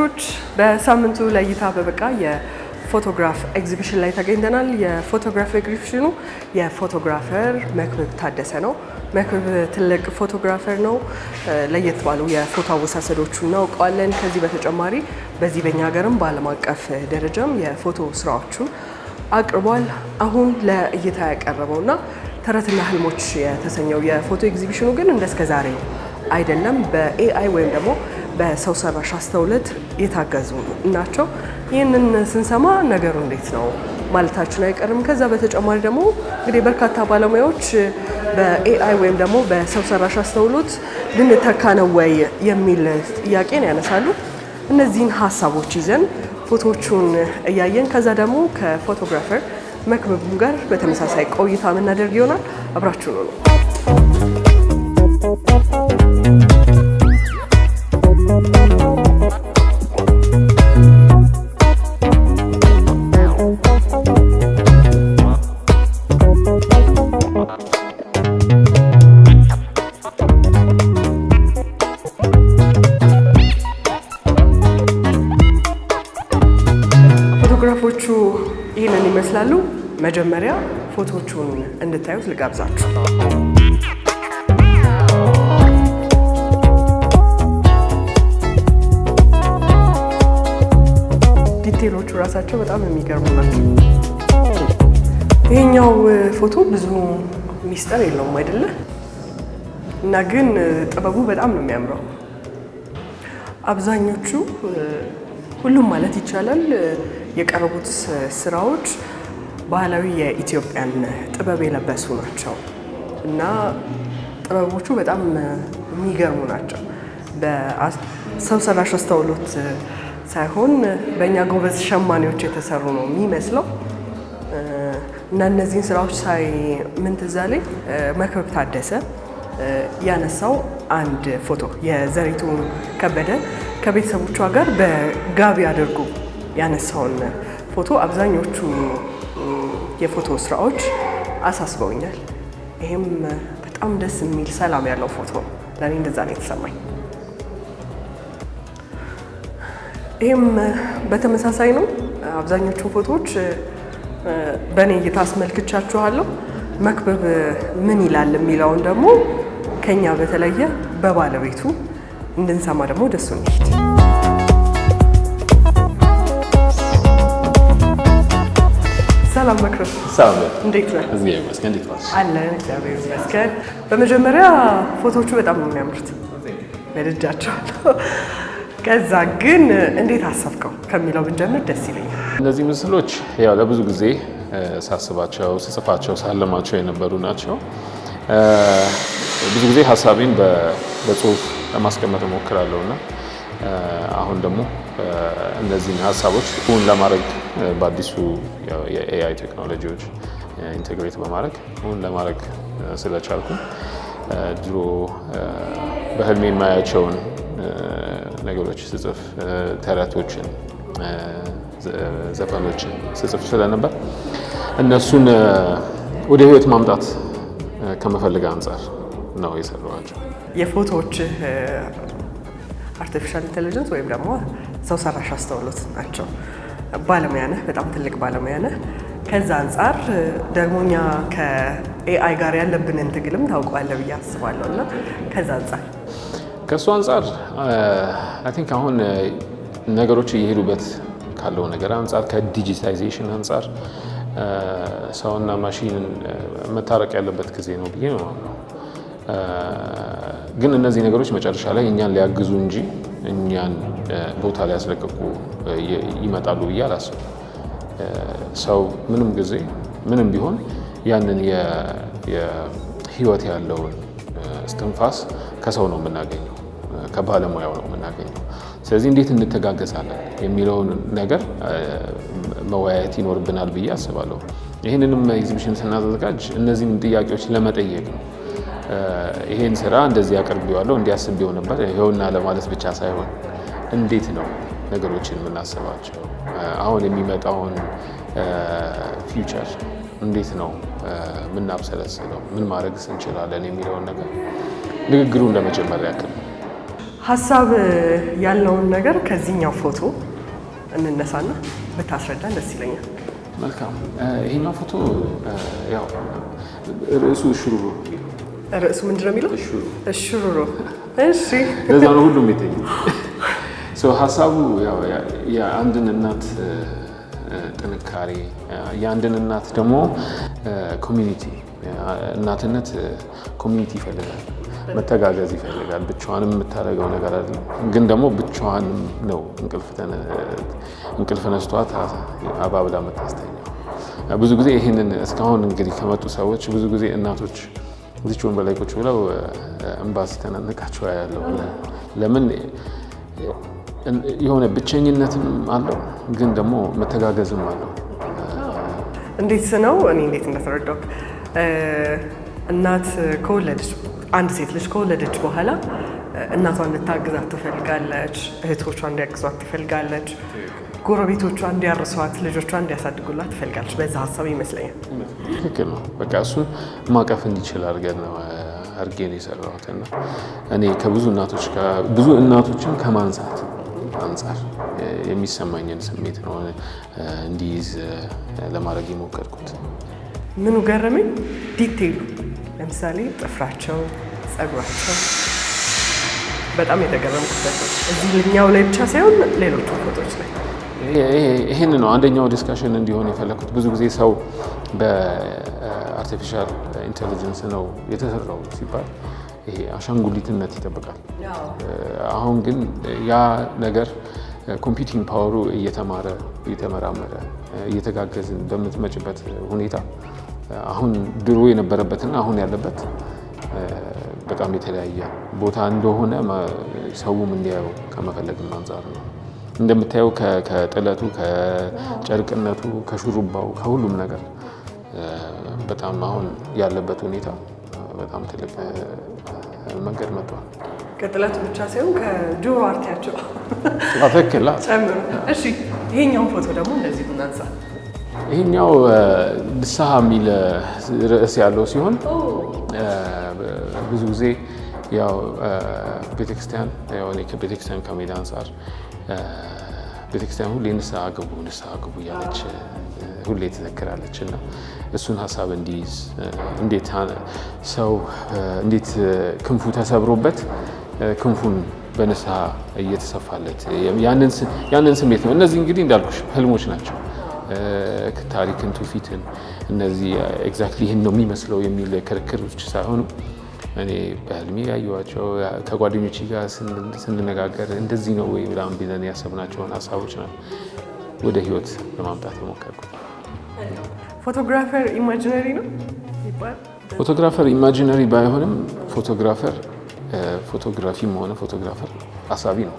ተመልካቾች በሳምንቱ ለእይታ በበቃ የፎቶግራፍ ኤግዚቢሽን ላይ ተገኝተናል። የፎቶግራፍ ኤግዚቢሽኑ የፎቶግራፈር መክብብ ታደሰ ነው። መክብብ ትልቅ ፎቶግራፈር ነው። ለየት ባሉ የፎቶ አወሳሰዶቹ እናውቀዋለን። ከዚህ በተጨማሪ በዚህ በእኛ ሀገርም በዓለም አቀፍ ደረጃም የፎቶ ስራዎቹን አቅርቧል። አሁን ለእይታ ያቀረበውና ተረትና ህልሞች የተሰኘው የፎቶ ኤግዚቢሽኑ ግን እንደስከዛሬው አይደለም። በኤአይ ወይም ደግሞ በሰው ሰራሽ አስተውሎት የታገዙ ናቸው። ይህንን ስንሰማ ነገሩ እንዴት ነው ማለታችን አይቀርም። ከዛ በተጨማሪ ደግሞ እንግዲህ በርካታ ባለሙያዎች በኤአይ ወይም ደግሞ በሰው ሰራሽ አስተውሎት ልንተካ ነው ወይ የሚል ጥያቄን ያነሳሉ። እነዚህን ሀሳቦች ይዘን ፎቶዎቹን እያየን ከዛ ደግሞ ከፎቶግራፈር መክብብ ጋር በተመሳሳይ ቆይታ የምናደርግ ይሆናል። አብራችሁ ነው። ፎቶግራፎቹ ይህንን ይመስላሉ። መጀመሪያ ፎቶዎቹን እንድታዩት ልጋብዛችሁ። ዲቴሎቹ ራሳቸው በጣም የሚገርሙ ናቸው። ይሄኛው ፎቶ ብዙ ሚስጥር የለውም አይደለ? እና ግን ጥበቡ በጣም ነው የሚያምረው። አብዛኞቹ ሁሉም ማለት ይቻላል የቀረቡት ስራዎች ባህላዊ የኢትዮጵያን ጥበብ የለበሱ ናቸው እና ጥበቦቹ በጣም የሚገርሙ ናቸው። በሰው ሰራሽ አስተውሎት ሳይሆን በእኛ ጎበዝ ሸማኔዎች የተሰሩ ነው የሚመስለው እና እነዚህን ስራዎች ሳይ ምን ትዝ አለኝ፣ መክብብ ታደሰ ያነሳው አንድ ፎቶ የዘሪቱ ከበደ ከቤተሰቦቿ ጋር በጋቢ አድርጎ ያነሳውን ፎቶ አብዛኞቹ የፎቶ ስራዎች አሳስበውኛል። ይሄም በጣም ደስ የሚል ሰላም ያለው ፎቶ ነው። ለእኔ እንደዛ ነው የተሰማኝ። ይሄም በተመሳሳይ ነው። አብዛኞቹ ፎቶዎች በእኔ እይታ አስመልክቻችኋለሁ። መክብብ ምን ይላል የሚለውን ደግሞ ከኛ በተለየ በባለቤቱ እንድንሰማ ደግሞ ደሱ እንሂድ። ሰላም መክብብ። ሰላም። እንዴት ነህ? እግዚአብሔር ይመስገን። እንዴት ነህ? አለን እግዚአብሔር ይመስገን። በመጀመሪያ ፎቶዎቹ በጣም ነው የሚያምሩት፣ ወድጃቸዋለሁ። ከዛ ግን እንዴት አሰብከው ከሚለው ብንጀምር ደስ ይለኛል። እነዚህ ምስሎች ያው ለብዙ ጊዜ ሳስባቸው፣ ስጽፋቸው፣ ሳለማቸው የነበሩ ናቸው። ብዙ ጊዜ ሀሳቤን በጽሁፍ ለማስቀመጥ እሞክራለሁ እና አሁን ደግሞ እነዚህን ሀሳቦች እውን ለማድረግ በአዲሱ የኤአይ ቴክኖሎጂዎች ኢንቴግሬት በማድረግ እውን ለማድረግ ስለቻልኩ ድሮ በህልሜ የማያቸውን ነገሮች ስጽፍ፣ ተረቶችን፣ ዘፈኖችን ስጽፍ ስለነበር እነሱን ወደ ህይወት ማምጣት ከመፈልግ አንጻር ነው የሰራኋቸው። የፎቶዎች አርቲፊሻል ኢንቴሊጀንስ ወይም ደግሞ ሰው ሰራሽ አስተውሎት ናቸው። ባለሙያ ነህ፣ በጣም ትልቅ ባለሙያ ነህ። ከዛ አንጻር ደግሞ እኛ ከኤአይ ጋር ያለብንን ትግልም ታውቀዋለህ ብዬ አስባለሁ እና ከዛ አንጻር ከእሱ አንጻር አይ ቲንክ አሁን ነገሮች እየሄዱበት ካለው ነገር አንጻር ከዲጂታይዜሽን አንጻር ሰውና ማሽንን መታረቅ ያለበት ጊዜ ነው ብዬ ነው የማምነው። ግን እነዚህ ነገሮች መጨረሻ ላይ እኛን ሊያግዙ እንጂ እኛን ቦታ ሊያስለቅቁ ይመጣሉ ብዬ አላስብም። ሰው ምንም ጊዜ ምንም ቢሆን ያንን የህይወት ያለውን እስትንፋስ ከሰው ነው የምናገኘው፣ ከባለሙያው ነው የምናገኘው። ስለዚህ እንዴት እንተጋገዛለን የሚለውን ነገር መወያየት ይኖርብናል ብዬ አስባለሁ። ይህንንም ኤግዚቢሽን ስናዘጋጅ እነዚህን ጥያቄዎች ለመጠየቅ ነው። ይሄን ስራ እንደዚህ አቅርቤዋለሁ እንዲያስቤው ነበር ይኸውና ለማለት ብቻ ሳይሆን እንዴት ነው ነገሮችን የምናስባቸው፣ አሁን የሚመጣውን ፊውቸር እንዴት ነው የምናብሰለስለው፣ ምን ማድረግ እንችላለን የሚለውን ነገር ንግግሩን ለመጀመር ያክል ሀሳብ ያለውን ነገር ከዚህኛው ፎቶ እንነሳና ብታስረዳን ደስ ይለኛል። መልካም። ይሄኛው ፎቶ ያው ርዕሱ እሽሩሩ። ርዕሱ ምንድን ነው የሚለው? እሽሩሩ። እሺ፣ ለዛ ነው ሁሉም የተኛው። ሀሳቡ ያው የአንድን እናት ጥንካሬ፣ የአንድን እናት ደግሞ ኮሚኒቲ፣ እናትነት ኮሚኒቲ ይፈልጋል፣ መተጋገዝ ይፈልጋል። ብቻዋንም የምታደርገው ነገር አይደለም፣ ግን ደግሞ ብቻዋንም ነው እንቅልፍ ነስቷት አባብላ የምታስተኛው። ብዙ ጊዜ ይህንን እስካሁን እንግዲህ ከመጡ ሰዎች ብዙ ጊዜ እናቶች እዚች ወንበር ላይ ቁጭ ብለው እንባ ሲተናነቃቸው ያለው ለምን የሆነ ብቸኝነትም አለው፣ ግን ደግሞ መተጋገዝም አለው። እንዴት ነው እኔ እንዴት እንደተረዳው እናት ከወለደች አንድ ሴት ልጅ ከወለደች በኋላ እናቷን እንድታግዛት ትፈልጋለች፣ እህቶቿ እንዲያግዟት ትፈልጋለች፣ ጎረቤቶቿ እንዲያርሷት፣ ልጆቿ እንዲያሳድጉላት ትፈልጋለች። በዛ ሀሳብ ይመስለኛል። ትክክል ነው። በቃ እሱን ማቀፍ እንዲችል አድርጌን የሰራሁት እና እኔ ከብዙ እናቶች ጋር ብዙ እናቶችን ከማንሳት አንጻር የሚሰማኝን ስሜት ነው እንዲይዝ ለማድረግ የሞከርኩት። ምኑ ገረመኝ? ዲቴይሉ። ለምሳሌ ጥፍራቸው፣ ጸጉራቸው በጣም የተገረምኩበት ነው። እዚህኛው ላይ ብቻ ሳይሆን ሌሎቹ ፎቶዎች ላይ ይህን ነው አንደኛው ዲስካሽን እንዲሆን የፈለኩት። ብዙ ጊዜ ሰው በአርቲፊሻል ኢንቴሊጀንስ ነው የተሰራው ሲባል ይሄ አሻንጉሊትነት ይጠብቃል። አሁን ግን ያ ነገር ኮምፒውቲንግ ፓወሩ እየተማረ እየተመራመረ እየተጋገዝን በምትመጭበት ሁኔታ አሁን ድሮ የነበረበትና አሁን ያለበት በጣም የተለያየ ቦታ እንደሆነ ሰውም እንዲያየው ከመፈለግም አንጻር ነው። እንደምታየው ከጥለቱ፣ ከጨርቅነቱ፣ ከሹሩባው፣ ከሁሉም ነገር በጣም አሁን ያለበት ሁኔታ በጣም ትልቅ መንገድ መጥቷል። ከጥለቱ ብቻ ሳይሆን ከጆሮ አርቲያቸው ትክክል ጨምሮ። እሺ፣ ይሄኛውን ፎቶ ደግሞ እንደዚህ እናንሳ። ይሄኛው ንስሐ የሚል ርዕስ ያለው ሲሆን ብዙ ጊዜ ያው ቤተክርስቲያን ከቤተክርስቲያን ከሜዳ አንጻር ቤተክርስቲያን ሁሌ ንስሐ ግቡ እያለች ሁሌ ትዘክራለች እና እሱን ሀሳብ እንዲይዝ እንዴት ሰው እንዴት ክንፉ ተሰብሮበት ክንፉን በንስሐ እየተሰፋለት ያንን ስሜት ነው። እነዚህ እንግዲህ እንዳልኩሽ ህልሞች ናቸው። ታሪክን፣ ትውፊትን እነዚህ ኤግዛክትሊ ይህን ነው የሚመስለው የሚል ክርክሮች ሳይሆኑ እኔ በህልሜ ያየኋቸው ከጓደኞች ጋር ስንነጋገር እንደዚህ ነው ወይ ብለን ያሰብናቸውን ሀሳቦች ነው ወደ ህይወት ለማምጣት የሞከርኩት። ፎቶግራፈር ኢማጂነሪ ነው ይባላል። ፎቶግራፈር ኢማጂነሪ ባይሆንም ፎቶግራፊም ሆነ ፎቶግራፈር አሳቢ ነው።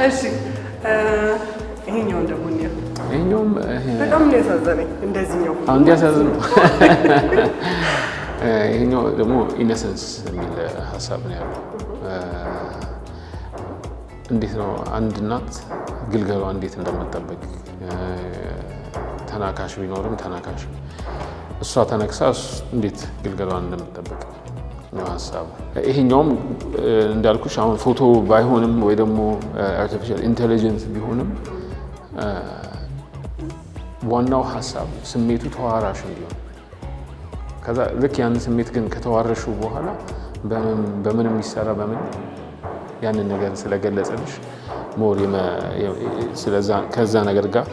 እሺ፣ ይሄኛውን ደግሞ ይሄኛውም በጣም ነው ያሳዘነኝ። እንደዚህኛው እንዲያሳዝነው ይሄኛው ደግሞ ኢነሰንስ የሚል ሀሳብ ነው ያለው። እንዴት ነው አንድ እናት ግልገሏ እንዴት እንደምትጠብቅ ተናካሽ ቢኖርም ተናካሽ እሷ ተነክሳ እንዴት ግልገሏን እንደምትጠብቅ ነው ሀሳቡ። ይሄኛውም እንዳልኩሽ አሁን ፎቶ ባይሆንም ወይ ደግሞ አርቲፊሻል ኢንቴሊጀንስ ቢሆንም ዋናው ሀሳብ ስሜቱ ተዋራሽ እንዲሆን ከዛ ልክ ያን ስሜት ግን ከተዋረሹ በኋላ በምን የሚሰራ በምን ያንን ነገር ስለገለጸልሽ ሞር ከዛ ነገር ጋር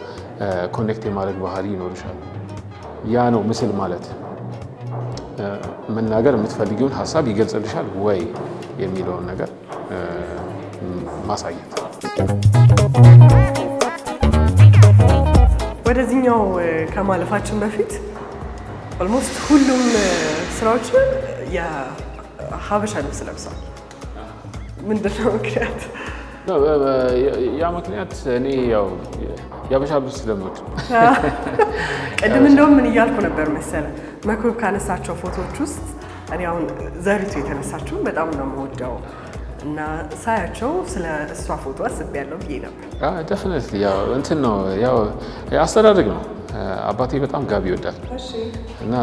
ኮኔክት የማድረግ ባህሪ ይኖርሻል። ያ ነው ምስል ማለት። መናገር የምትፈልጊውን ሀሳብ ይገልጽልሻል ወይ የሚለውን ነገር ማሳየት። ወደዚህኛው ከማለፋችን በፊት ኦልሞስት ሁሉም ስራዎች የሀበሻ ልብስ ለብሰዋል። ምንድን ነው ምክንያት? ያ ምክንያት እኔ ያው የሀበሻ ልብስ ስለምወድ ቅድም እንደውም ምን እያልኩ ነበር መሰለ መክብብ ካነሳቸው ፎቶዎች ውስጥ እኔ አሁን ዘሪቱ የተነሳችው በጣም ነው የምወደው እና ሳያቸው ስለ እሷ ፎቶ አስቤያለሁ ብዬ ነበር። ደፍነትሊ ያው እንትን ነው ያው አስተዳደግ ነው። አባቴ በጣም ጋቢ ይወዳል እና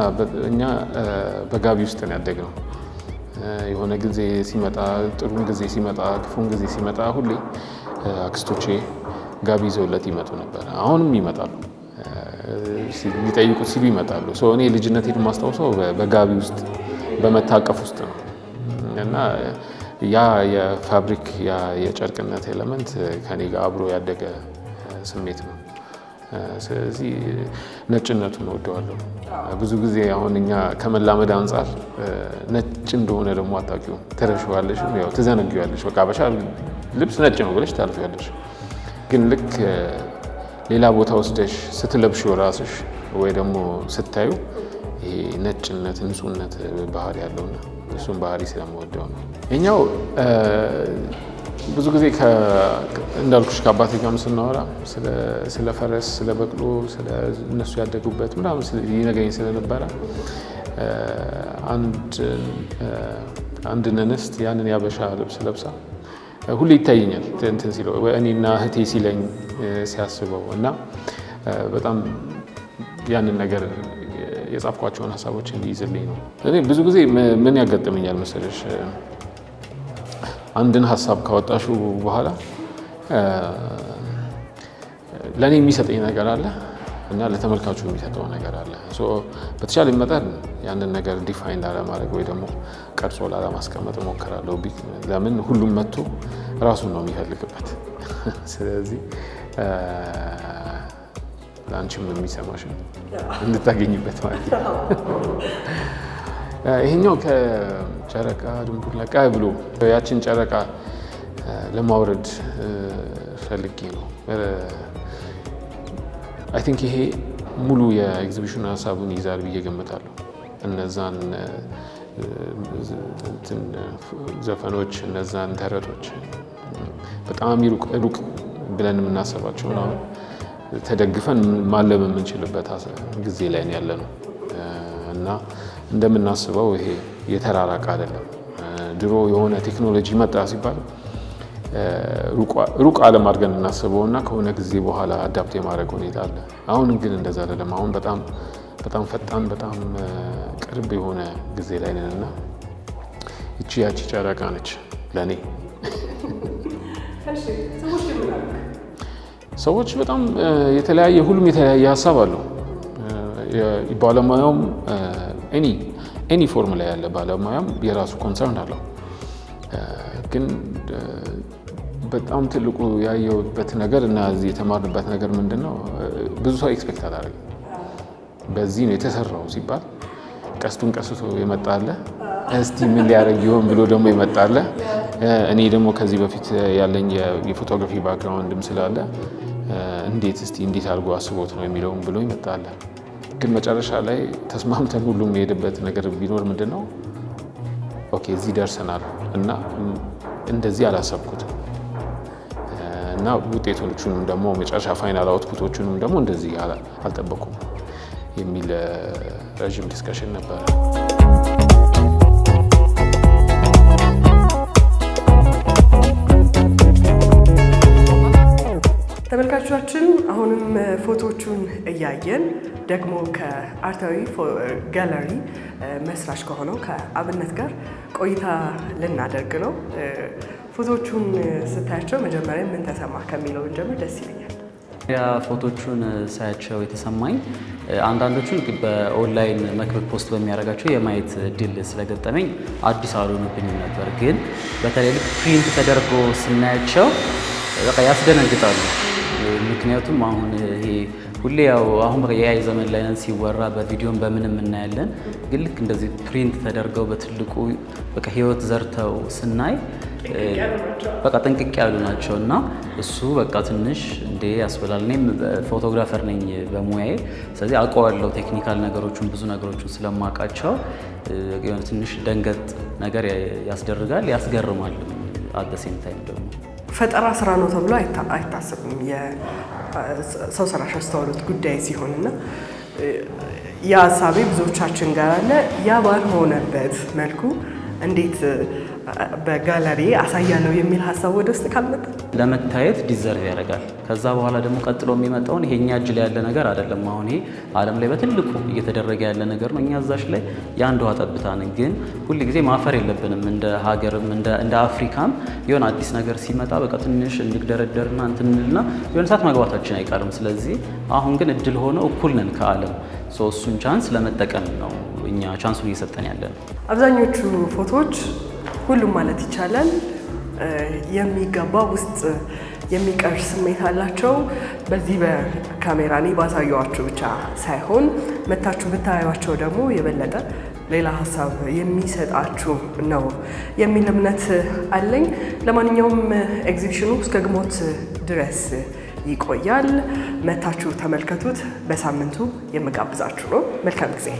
እኛ በጋቢ ውስጥ ነው ያደግነው የሆነ ጊዜ ሲመጣ ጥሩም ጊዜ ሲመጣ ክፉም ጊዜ ሲመጣ ሁሌ አክስቶቼ ጋቢ ይዘውለት ይመጡ ነበር። አሁንም ይመጣሉ፣ ሊጠይቁት ሲሉ ይመጣሉ። እኔ ልጅነቴን የማስታውሰው በጋቢ ውስጥ በመታቀፍ ውስጥ ነው እና ያ የፋብሪክ ያ የጨርቅነት ኤሌመንት ከኔ ጋር አብሮ ያደገ ስሜት ነው። ስለዚህ ነጭነቱን እወደዋለሁ። ብዙ ጊዜ አሁን እኛ ከመላመድ አንጻር ነጭ እንደሆነ ደግሞ አታውቂውም፣ ትረሺዋለሽ፣ ያው ትዘነጊዋለሽ። በቃ አበሻ ልብስ ነጭ ነው ብለሽ ታልፊያለሽ። ግን ልክ ሌላ ቦታ ወስደሽ ስትለብሺው ራስሽ ወይ ደግሞ ስታዩ ይሄ ነጭነት ንጹህነት ባህሪ ያለውና እሱም ባህሪ ስለምወደው ነው። እኛው ብዙ ጊዜ እንዳልኩሽ ከአባቴ ጋርም ስናወራ ስለ ፈረስ፣ ስለ በቅሎ፣ ስለ እነሱ ያደጉበት ምናምን ይነግረኝ ስለነበረ አንድ እንስት ያንን ያበሻ ልብስ ለብሳ ሁሌ ይታየኛል እንትን ሲለው እኔና እህቴ ሲለኝ ሲያስበው እና በጣም ያንን ነገር የጻፍኳቸውን ሀሳቦች እንዲይዝልኝ ነው። እኔ ብዙ ጊዜ ምን ያጋጥመኛል መሰለሽ፣ አንድን ሀሳብ ካወጣሽው በኋላ ለእኔ የሚሰጠኝ ነገር አለ እና ለተመልካቹ የሚሰጠው ነገር አለ። በተቻለ መጠን ያንን ነገር ዲፋይን ላለማድረግ ወይ ደግሞ ቀርጾ ላለማስቀመጥ እሞክራለሁ። ለምን ሁሉም መጥቶ ራሱን ነው የሚፈልግበት። ስለዚህ ለአንቺም የሚሰማሽ እንድታገኝበት ማለት ነው። ይሄኛው ከጨረቃ ድንቡላቃ ብሎ ያችን ጨረቃ ለማውረድ ፈልጌ ነው። አይ ቲንክ ይሄ ሙሉ የኤግዚቢሽን ሀሳቡን ይዛል ብዬ ገምታለሁ። እነዛን ዘፈኖች፣ እነዛን ተረቶች በጣም ሩቅ ብለን የምናስባቸውን አሁን ተደግፈን ማለም የምንችልበት ጊዜ ላይ ያለ ነው እና እንደምናስበው ይሄ የተራራቀ አይደለም። ድሮ የሆነ ቴክኖሎጂ መጣ ሲባል ሩቅ ዓለም አድርገን እናስበው እና ከሆነ ጊዜ በኋላ አዳፕት የማድረግ ሁኔታ አለ። አሁን ግን እንደዛ አይደለም። አሁን በጣም ፈጣን፣ በጣም ቅርብ የሆነ ጊዜ ላይ ነን እና ያቺ ጨረቃ ነች ለእኔ። ሰዎች በጣም ሁሉም የተለያየ ሀሳብ አለው። ባለሙያውም ኤኒ ፎርም ላይ ያለ ባለሙያም የራሱ ኮንሰርን አለው። ግን በጣም ትልቁ ያየሁበት ነገር እና እዚህ የተማርንበት ነገር ምንድን ነው? ብዙ ሰው ኤክስፔክት አላደረግም። በዚህ ነው የተሰራው ሲባል ቀስቱን ቀስቶ የመጣለ እስቲ ምን ሊያደርግ ይሆን ብሎ ደግሞ የመጣለ። እኔ ደግሞ ከዚህ በፊት ያለኝ የፎቶግራፊ ባክግራውንድም ስላለ እንዴት አድርጎ አስቦት ነው የሚለውም ብሎ ይመጣለ። ግን መጨረሻ ላይ ተስማምተን ሁሉም የሄደበት ነገር ቢኖር ምንድን ነው ኦኬ እዚህ ደርሰናል እና እንደዚህ አላሰብኩትም እና ውጤቶቹንም ደግሞ መጨረሻ ፋይናል አውትፑቶቹንም ደግሞ እንደዚህ አልጠበኩም የሚል ረዥም ዲስከሽን ነበረ። ተመልካቾቻችን አሁንም ፎቶዎቹን እያየን ደግሞ ከአርታዊ ጋለሪ መስራች ከሆነው ከአብነት ጋር ቆይታ ልናደርግ ነው። ፎቶዎቹን ስታያቸው መጀመሪያ ምን ተሰማ ከሚለው እንጀምር ደስ ይለኛል። ያ ፎቶቹን ሳያቸው የተሰማኝ አንዳንዶቹን በኦንላይን መክበብ ፖስት በሚያደርጋቸው የማየት እድል ስለገጠመኝ አዲስ አልሆኑብኝም ነበር። ግን በተለይ ልክ ፕሪንት ተደርጎ ስናያቸው በቃ ያስደነግጣሉ። ምክንያቱም አሁን ይሄ ሁሌ ያው አሁን የአይ ዘመን ላይ ነን ሲወራ በቪዲዮም በምንም እናያለን። ግን ልክ እንደዚህ ፕሪንት ተደርገው በትልቁ በቃ ህይወት ዘርተው ስናይ በቃ ጥንቅቅ ያሉ ናቸው እና እሱ በቃ ትንሽ እንዴ ያስብላል። እኔም ፎቶግራፈር ነኝ በሙያዬ፣ ስለዚህ አውቀዋለሁ ቴክኒካል ነገሮችን ብዙ ነገሮችን ስለማውቃቸው ትንሽ ደንገጥ ነገር ያስደርጋል፣ ያስገርማል። አት ዘ ሴም ታይም ደግሞ ፈጠራ ስራ ነው ተብሎ አይታሰብም የሰው ሰራሽ አስተውሎት ጉዳይ ሲሆንና ያ ሀሳቤ ብዙዎቻችን ጋር አለ። ያ ባልሆነበት መልኩ እንዴት በጋለሪ አሳያለሁ የሚል ሀሳብ ወደ ውስጥ ካልመጣ ለመታየት ዲዘርቭ ያደርጋል። ከዛ በኋላ ደግሞ ቀጥሎ የሚመጣውን ይሄኛ እጅ ላይ ያለ ነገር አይደለም። አሁን ይሄ ዓለም ላይ በትልቁ እየተደረገ ያለ ነገር ነው። እኛ እዛሽ ላይ የአንድ ውሃ ጠብታ ነን። ግን ሁል ጊዜ ማፈር የለብንም። እንደ ሀገርም እንደ አፍሪካም የሆነ አዲስ ነገር ሲመጣ በቃ ትንሽ እንድደረደርና እንትንልና የሆነ ሰዓት መግባታችን አይቀርም። ስለዚህ አሁን ግን እድል ሆነ እኩል ነን ከዓለም። እሱን ቻንስ ለመጠቀም ነው እኛ ቻንሱን እየሰጠን ያለን። አብዛኞቹ ፎቶዎች ሁሉም ማለት ይቻላል የሚገባ ውስጥ የሚቀር ስሜት አላቸው። በዚህ በካሜራ እኔ ባሳየኋችሁ ብቻ ሳይሆን መታችሁ ብታዩዋቸው ደግሞ የበለጠ ሌላ ሀሳብ የሚሰጣችሁ ነው የሚል እምነት አለኝ። ለማንኛውም ኤግዚቢሽኑ እስከ ግንቦት ድረስ ይቆያል። መታችሁ ተመልከቱት። በሳምንቱ የምጋብዛችሁ ነው። መልካም ጊዜ።